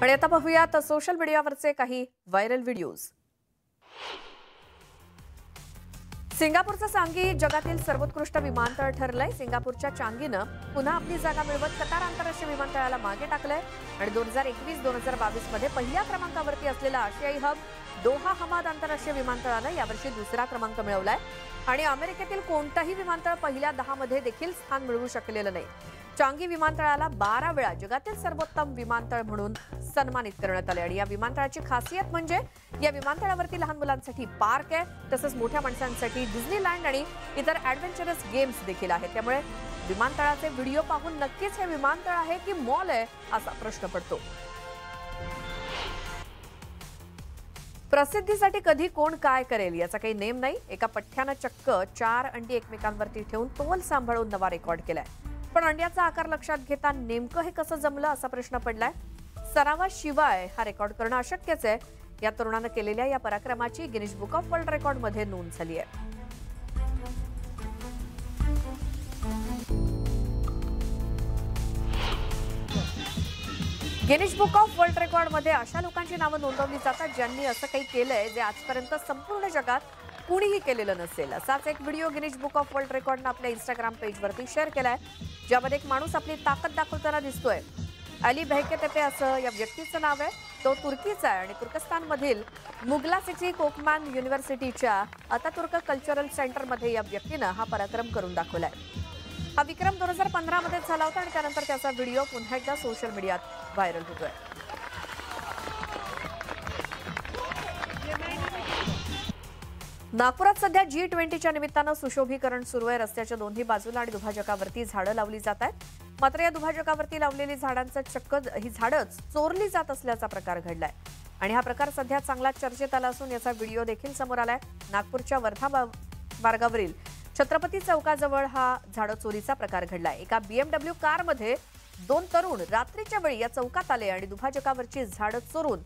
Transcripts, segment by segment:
आणि आता पाहूयात सोशल मीडियावरचे काही व्हायरल व्हिडिओज। सिंगापूरचं चांगी जगातील सर्वोत्कृष्ट विमानतळ ठरलंय। सिंगापूरच्या चांगीनं पुन्हा आपली जागा मिळवत कतार आंतरराष्ट्रीय विमानतळाला मागे टाकलंय आणि 2021-2022 मध्ये पहिल्या क्रमांकावरती असलेला आशियाई हब दोहा हमाद आंतरराष्ट्रीय विमानतळानं यावर्षी दुसरा क्रमांक मिळवलाय आणि अमेरिकेतील कोणताही विमानतळ पहिल्या 10 मध्ये देखील स्थान मिळवू शकलेलं नाही। चांगी विमानतळाला 12 वेळा जगातील सर्वोत्तम विमानतळ म्हणून सन्मानित करण्यात आले आणि या विमानतळाची खासियत म्हणजे या विमानतळावरती लहान मुलांसाठी पार्क आहे, तसंच मोठ्या माणसांसाठी डिझनीलँड आणि इतर ॲडव्हेंचरस गेम्स देखील आहेत। त्यामुळे विमानतळाचे व्हिडिओ पाहून नक्कीच हे विमानतळ आहे की मॉल आहे असा प्रश्न पडतो। प्रसिद्धीसाठी कधी कोण काय करेल याचा काही नेम नाही। एका पठ्ठ्यानं चक्क 4 अंडी एकमेकांवरती ठेवून तोल सांभाळून नवा रेकॉर्ड केलाय। पण अंड्याचा आकार लक्षात घेता नेमकं हे कसं जमलं असा प्रश्न पडलाय। सरावाशिवाय हा रेकॉर्ड करणं अशक्यच आहे। या तरुणानं केलेल्या या पराक्रमाची Guinness book of world record मध्ये नोंद झाली आहे। Guinness book of world record मध्ये अशा लोकांची नावं नोंदवली जातात ज्यांनी असं काही केलंय जे आजपर्यंत संपूर्ण जगात कुणीही केलेलं नसेल। असाच एक video Guinness book of world रेकॉर्डनं आपल्या इंस्टाग्राम पेजवरती शेअर केलाय, ज्यामध्ये एक माणूस आपली ताकद दाखवताना दिसतोय। अली बेहकेतेपे असं या व्यक्तीचं नाव आहे। तो तुर्कीचा आहे आणि तुर्कस्तानमधील मुगला सिटी कोकमान युनिव्हर्सिटीच्या अतातुर्क कल्चरल सेंटरमध्ये या व्यक्तीनं हा पराक्रम करून दाखवलाय। हा विक्रम 2015 मध्ये झाला होता आणि त्यानंतर त्याचा व्हिडिओ पुन्हा एकदा सोशल मीडियात व्हायरल होतोय। नागपुरात सध्या G20च्या निमित्तानं सुशोभीकरण सुरू आहे। रस्त्याच्या दोन्ही बाजूला आणि दुभाजकावरती झाडं लावली जात आहेत, मात्र या दुभाजकावरती लावलेली झाडांचं चक्क ही झाडच चोरली जात असल्याचा प्रकार घडलाय आणि हा प्रकार सध्या चांगला चर्चेत आला असून याचा व्हिडिओ देखील समोर आलाय। नागपूरच्या वर्धा मार्गावरील छत्रपती चौकाजवळ हा झाडं चोरीचा प्रकार घडलाय। एका BMW कारमध्ये 2 तरुण रात्रीच्या वेळी या चौकात आले आणि दुभाजकावरची झाडं चोरून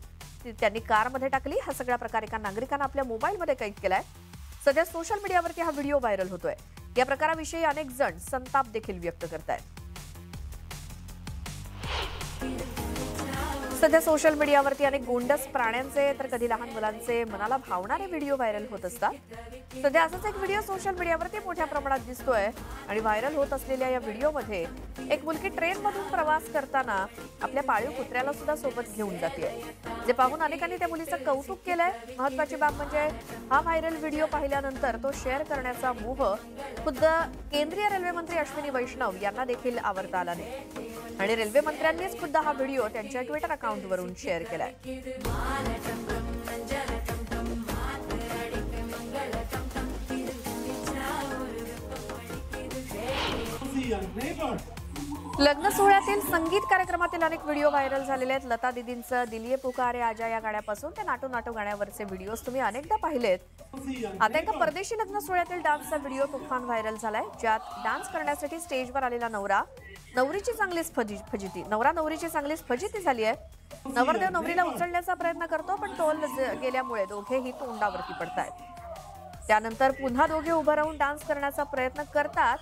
त्यांनी कारमध्ये टाकली। हा सगळा प्रकार एका नागरिकानं आपल्या मोबाईलमध्ये कैद केलाय। सध्या सोशल मीडियावरती हा व्हिडिओ व्हायरल होतोय। या प्रकाराविषयी अनेक जण संताप देखील व्यक्त करतायत। सध्या सोशल मीडियावरती अनेक गोंडस प्राण्यांचे तर कधी लहान मुलांचे मनाला भावणारे व्हिडिओ व्हायरल होत असतात। सध्या असाच एक व्हिडिओ सोशल मीडियावरती मोठ्या प्रमाणात दिसतोय आणि व्हायरल होत असलेल्या या व्हिडिओमध्ये एक मुलगी ट्रेनमधून प्रवास करताना आपल्या पाळीव कुत्र्याला सुद्धा सोबत घेऊन जाते, जे पाहून अनेकांनी त्या मुलीचं कौतुक केलंय। महत्त्वाची बाब म्हणजे हा व्हायरल व्हिडिओ पाहिल्यानंतर तो शेअर करण्याचा मोह खुद्द केंद्रीय रेल्वे मंत्री अश्विनी वैष्णव यांना देखील आवरता आला नाही आणि रेल्वे मंत्र्यांनीच खुद्द हा व्हिडिओ त्यांच्या ट्विटर अकाउंटवरून शेअर केलाय। लग्न सोहळ्यातील संगीत कार्यक्रमातील अनेक व्हिडिओ व्हायरल झालेले आहेत। लता दीदींचं दिलिये पुकारे आजा या गाण्यापासून ते नाटू नाटू गाण्यावरचे व्हिडिओज तुम्ही अनेकदा पाहिलेत। आता एका परदेशी लग्न सोहळ्यातील डान्सचा व्हिडिओ तुफान व्हायरल झालाय, ज्यात डान्स करण्यासाठी स्टेजवर आलेला नवरा नवरीची चांगलीच फजिती झाली आहे। नवरदेव नवरीला उचलण्याचा प्रयत्न करतो पण तोल गेल्यामुळे दोघेही तोंडावरती पडतायत। त्यानंतर पुन्हा दोघे उभं राहून डान्स करण्याचा प्रयत्न करतात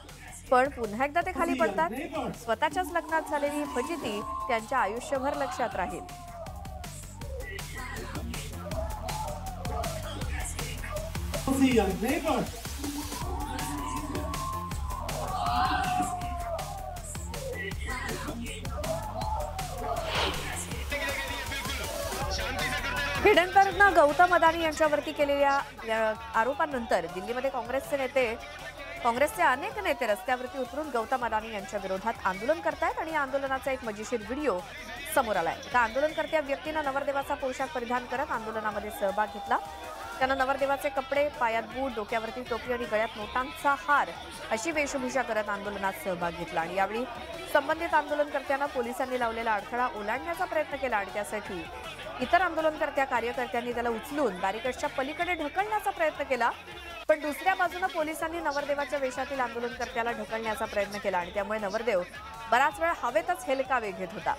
पण पुन्हा एकदा ते खाली पडतात। स्वतःच्याच लग्नात झालेली ही फजिती त्यांच्या आयुष्यभर लक्षात राहील। हिडनबर्गनं गौतम अदानी यांच्यावरती केलेल्या आरोपांनंतर दिल्लीमध्ये काँग्रेसचे अनेक नेते रस्त्यावरती उतरून गौतम अदानी यांच्या विरोधात आंदोलन करतायत आणि या आंदोलनाचा एक मजेशीर व्हिडिओ समोर आलाय। एका आंदोलनकर्त्या व्यक्तीनं नवरदेवाचा पोशाख परिधान करत आंदोलनामध्ये सहभाग घेतला। त्यानं नवरदेवाचे कपडे, पायात बूट, डोक्यावरती टोपी आणि गळ्यात नोटांचा हार अशी वेशभूषा करत आंदोलनात सहभाग घेतला आणि यावेळी संबंधित आंदोलनकर्त्यांना पोलिसांनी लावलेला अडथळा ओलांडण्याचा प्रयत्न केला आणि त्यासाठी इतर आंदोलनकर्त्या कार्यकर्त्यांनी त्याला उचलून बॅरिकेडच्या पलीकडे ढकलण्याचा प्रयत्न केला, पण दुसऱ्या बाजूने पोलिसांनी नवरदेवाच्या वेशातील आंदोलनकर्त्याला ढकलण्याचा प्रयत्न केला आणि त्यामुळे नवरदेव बराच वेळ हवेतच हेलकावे घेत होता।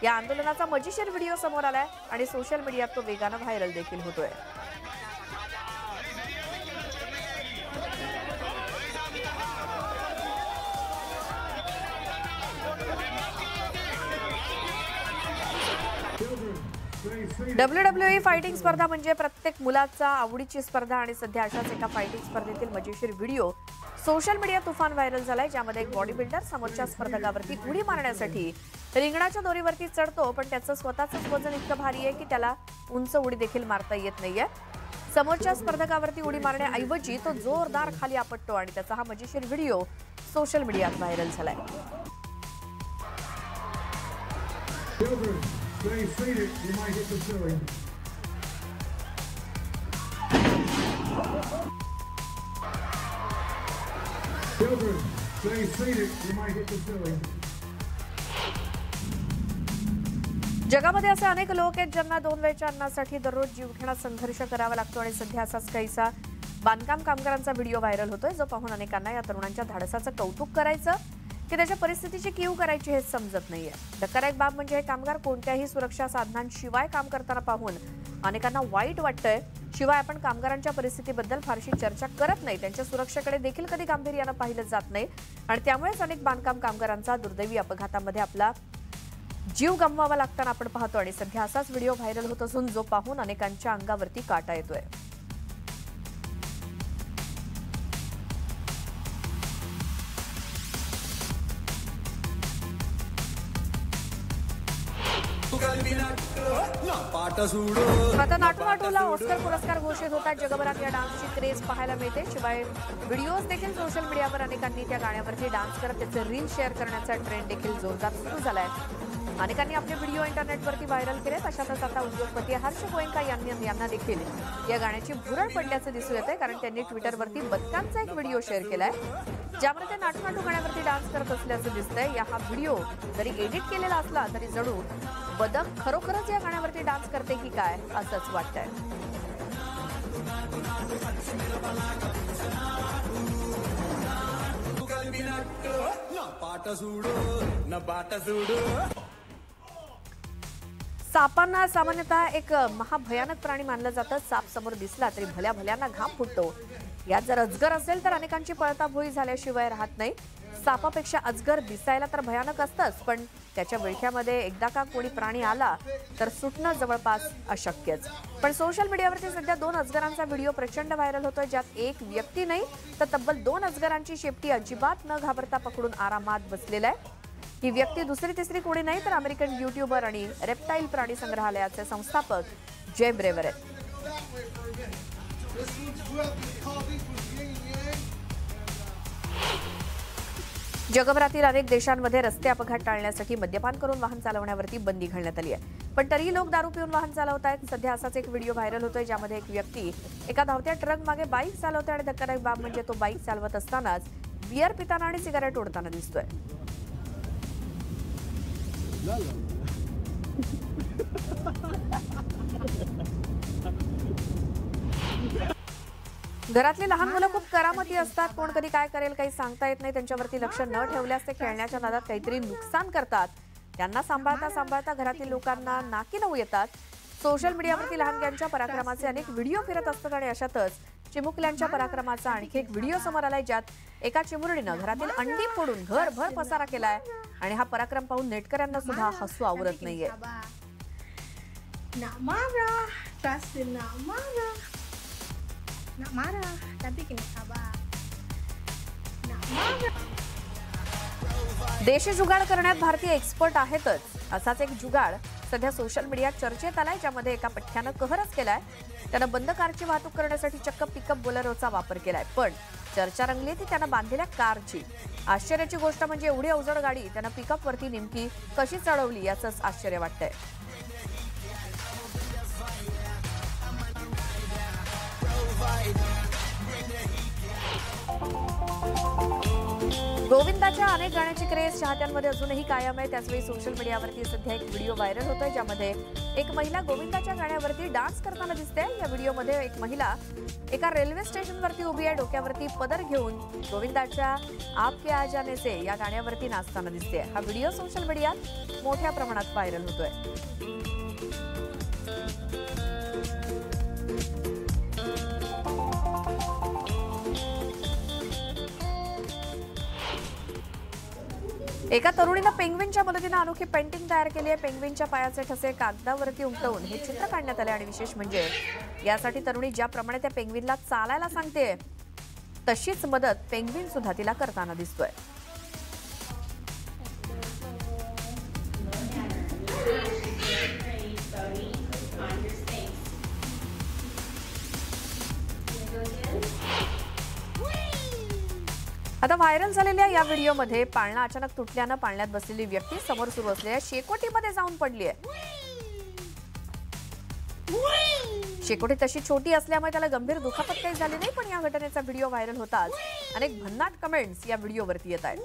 या आंदोलनाचा मजेशीर व्हिडिओ समोर आलाय आणि सोशल मीडियात तो वेगानं व्हायरल देखील होतोय। WWE फायटिंग स्पर्धा म्हणजे प्रत्येक मुलाचा आवडीची स्पर्धा आणि सध्या अशाच एका फायटिंग स्पर्धेतील मजेशीर व्हिडिओ सोशल मीडिया तुफान व्हायरल झालाय, ज्यामध्ये एक बॉडी बिल्डर समोरच्या स्पर्धकावरती उडी मारण्यासाठी रिंगणाच्या दोरीवरती चढतो, पण त्याचं स्वतःच वजन इतकं भारी आहे की त्याला उंच उडी देखील मारता येत नाहीये. समोरच्या स्पर्धकावरती उडी मारण्याऐवजी तो जोरदार खाली आपटतो आणि त्याचा हा मजेशीर व्हिडिओ सोशल मीडियात व्हायरल झालाय. Stay seated, you might hit the ceiling. Children, stay seated, you might hit the ceiling. जगामध्ये असे अनेक लोक आहेत ज्यांना 2 वेळच्या अन्नासाठी दररोज जीवघेणा संघर्ष करावा लागतो आणि सध्या असाच काहीसा बांधकाम कामगारांचा व्हिडिओ व्हायरल होतोय, जो पाहून अनेकांना या तरुणांच्या धाडसाचं कौतुक करायचं की त्याच्या परिस्थितीची कीव करायची हे समजत नाहीये. धक्कादायक बाब म्हणजे हे कामगार कोणत्याही सुरक्षा साधनांशिवाय काम करताना पाहून अनेकांना वाईट वाटतंय. शिवाय आपण कामगारांच्या परिस्थितीबद्दल फारशी चर्चा करत नाही, त्यांच्या सुरक्षेकडे देखील कधी गांभीर्यानं पाहिलं जात नाही आणि त्यामुळेच अनेक बांधकाम कामगारांचा दुर्दैवी अपघातामध्ये आपला जीव गमवावा लागताना आपण पाहतो आणि सध्या असाच व्हिडिओ व्हायरल होत असून जो पाहून अनेकांच्या अंगावरती काटा येतोय. आता नाटू नाटूला ऑस्कर पुरस्कार घोषित होतात. जगभरात या डान्सची क्रेज पाहायला मिळते. शिवाय व्हिडिओज देखील सोशल मीडियावर अनेकांनी त्या गाण्यावरती डान्स करत त्याचे रील शेअर करण्याचा ट्रेंड देखील जोरदार सुरू झालाय. अनेकांनी आपले व्हिडिओ इंटरनेटवरती व्हायरल केलेत. अशातच आता उद्योगपती हर्ष गोयंका यांना देखील या गाण्याची भुरळ पडल्याचं दिसून येतंय, कारण त्यांनी ट्विटरवरती बदकांचा एक व्हिडिओ शेअर केलाय, ज्यामध्ये ते नाटू नाटू गाण्यावरती डान्स करत असल्याचं दिसतंय. हा व्हिडिओ जरी एडिट केलेला असला तरी जणू बदक खरोखरच या गाण्यावरती डान्स करते की काय असंच वाटतंय. सापांना सामान्यतः एक महाभयानक प्राणी मानलं जातं. साप समोर दिसला तरी भल्या भल्यांना घाम फुटतो. यात जर अजगर असेल तर अनेकांची पळताभोई झाल्याशिवाय राहत नाही. सापापेक्षा अजगर दिसायला तर भयानक असतंच, पण त्याच्या विळख्यामध्ये एकदा का कोणी प्राणी आला तर सुटणं जवळपास अशक्यच. पण सोशल मीडियावरती सध्या 2 अजगरांचा व्हिडिओ प्रचंड व्हायरल होतोय, ज्यात एक व्यक्ती नाही तर तब्बल 2 अजगरांची शेपटी अजिबात न घाबरता पकडून आरामात बसलेला आहे. ही व्यक्ती दुसरी तिसरी कोणी नाही तर अमेरिकन युट्यूबर आणि रेप्टाईल प्राणी संग्रहालयाचे संस्थापक जय ब्रेवर आहेत. जगभरातील अनेक देशांमध्ये रस्ते अपघात टाळण्यासाठी मद्यपान करून वाहन चालवण्यावरती बंदी घालण्यात आली आहे, पण तरीही लोक दारू पिऊन वाहन चालवत आहेत. सध्या असाच एक व्हिडिओ व्हायरल होतोय, ज्यामध्ये एक व्यक्ती एका धावत्या ट्रक मागे बाईक चालवतोय आणि धक्कादायक बाब म्हणजे तो बाईक चालवत असतानाच बियर पिताना आणि सिगारेट ओढताना दिसतोय. घरातली लहान मुलं खूप करामती असतात. कोण कधी काय करेल काही सांगता येत नाही. त्यांच्यावरती लक्ष न ठेवल्यास ते खेळण्याच्या नादात काहीतरी नुकसान करतात. त्यांना सांभाळता सांभाळता घरातील लोकांना नाकी नऊ येतात. सोशल मीडियावरती लहानग्यांच्या पराक्रमाचे अनेक व्हिडिओ फिरत असतात आणि अशातच चिमुकल्यांच्या पराक्रमाचा आणखी एक व्हिडिओ समोर आलाय, ज्यात एका चिमुरडीनं घरातील अंडी फोडून घरभर पसारा केलाय आणि हा पराक्रम पाहून नेटकऱ्यांना सुद्धा हसू आवरत नाहीये. देशी जुगाड करण्यात भारतीय एक्सपर्ट आहेतच. असाच एक जुगाड सध्या सोशल मीडियात चर्चेत आलाय, ज्यामध्ये एका पठ्ठ्यानं कहरच केलाय. त्यानं बंद कारची वाहतूक करण्यासाठी चक्क पिकअप बोलेरोचा वापर केलाय, पण चर्चा रंगली ती त्यानं बांधलेल्या कारची. आश्चर्याची गोष्ट म्हणजे एवढी अवजड गाडी त्यानं पिकअप वरती नेमकी कशी चढवली याचंच आश्चर्य वाटतंय. गोविंदाच्या अनेक गाण्याची क्रेज चाहत्यांमध्ये अजूनही कायम आहे. त्याचवेळी सोशल मीडियावरती सध्या एक व्हिडिओ व्हायरल होतोय, ज्यामध्ये एक महिला गोविंदाच्या गाण्यावरती डान्स करताना दिसते. या व्हिडिओमध्ये एक महिला एका रेल्वे स्टेशनवरती उभी आहे, डोक्यावरती पदर घेऊन गोविंदाच्या आप के आ जाने से या गाण्यावरती नाचताना दिसते. हा व्हिडिओ सोशल मीडियात मोठ्या प्रमाणात व्हायरल होतोय. एका तरुणीनं पेंग्विनच्या मदतीने अनोखी पेंटिंग तयार केली आहे. पेंग्विनच्या पायाचे ठसे कागदावरती उमटवून हे चित्र काढण्यात आले आणि विशेष म्हणजे यासाठी तरुणी ज्याप्रमाणे त्या पेंग्विनला चालायला सांगते तशीच मदत पेंग्विन सुद्धा तिला करताना दिसतोय. आता व्हायरल झालेल्या या व्हिडिओमध्ये पाळणा अचानक तुटल्यानं पाळण्यात बसलेली व्यक्ती समोर सुरू असलेल्या शेकोटीमध्ये जाऊन पडली आहे. शेकोटी तशी छोटी असल्यामुळे त्याला गंभीर दुखापत काही झाली नाही, पण या घटनेचा व्हिडिओ व्हायरल होताच अनेक भन्नाट कमेंट्स या व्हिडिओवरती येत आहेत.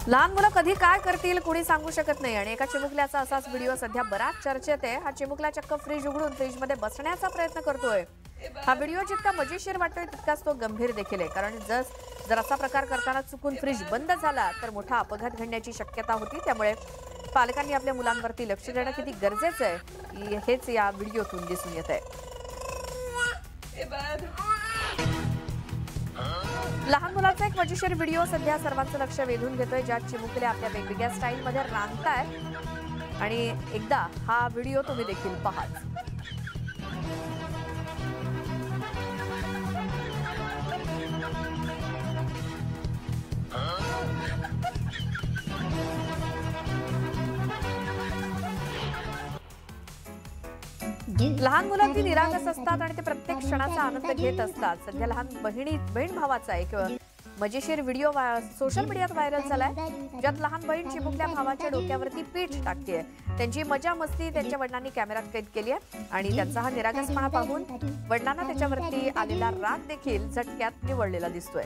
लहान मुलं कधी काय करतील कोणी सांगू शकत नाही आणि एका चिमुकल्याचा असाच व्हिडिओ सध्या बराच चर्चेत आहे. हा चिमुकला चक्क फ्रीज उघडून फ्रीजमध्ये बसण्याचा प्रयत्न करतोय. हा व्हिडिओ जितका मजेशीर वाटतोय तितकाच तो गंभीर देखील आहे, कारण जर असा प्रकार करताना चुकून फ्रीज बंद झाला तर मोठा अपघात घडण्याची शक्यता होती. त्यामुळे पालकांनी आपल्या मुलांवरती लक्ष देणं किती गरजेचं आहे हेच या व्हिडिओतून दिसून येत आहे. लहान मुलाचा एक मजेशीर व्हिडिओ सध्या सर्वांचं लक्ष वेधून घेतोय, ज्यात चिमुकले आपल्या वेगवेगळ्या स्टाईलमध्ये रांगतायत आणि एकदा हा व्हिडिओ तुम्ही देखील पहा. लहान मुलं ती निरागस असतात आणि ते प्रत्येक क्षणाचा आनंद घेत असतात. सध्या लहान बहीण भावाचा एक मजेशीर व्हिडिओ सोशल मीडियात व्हायरल झालाय, ज्यात लहान बहीण चिमुकल्या भावाच्या डोक्यावरती पीठ टाकते. त्यांची मजा मस्ती त्यांच्या वडिलांनी कॅमेऱ्यात कैद केली आहे आणि त्यांचा हा निरागसपणा पाहून वडिलांना त्याच्यावरती आलेला राग देखील झटक्यात निवळलेला दिसतोय.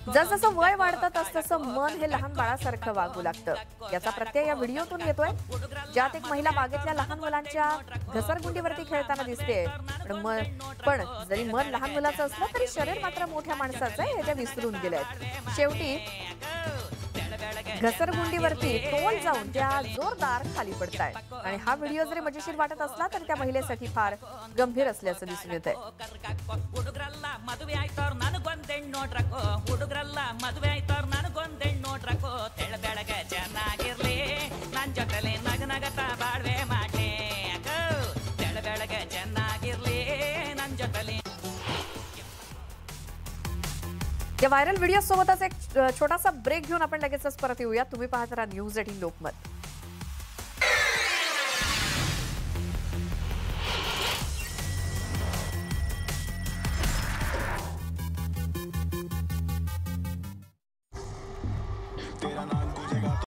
जसजसं वय वाढतं तसतसं मन हे लहान बाळासारखं वागू लागतं. याचा प्रत्यय या व्हिडिओतून येतोय, ज्यात एक महिला बागेतल्या लहान मुलांच्या घसरगुंडीवरती खेळताना दिसते. पण जरी मन लहान मुलाचं असलं तरी शरीर मात्र मोठ्या माणसाचं आहे हे त्या विसरून गेलेत. शेवटी घसरगुंडीवरती तोल जाऊन त्या जोरदार खाली पडतायत आणि हा व्हिडिओ जरी मजेशीर वाटत असला तर त्या महिलेसाठी फार गंभीर असल्याचं दिसून येत आहे. या व्हायरल व्हिडिओ सोबतच एक छोटासा ब्रेक घेऊन आपण लगेचच परत येऊया. तुम्ही पाहत राहा न्यूज 18 लोकमत.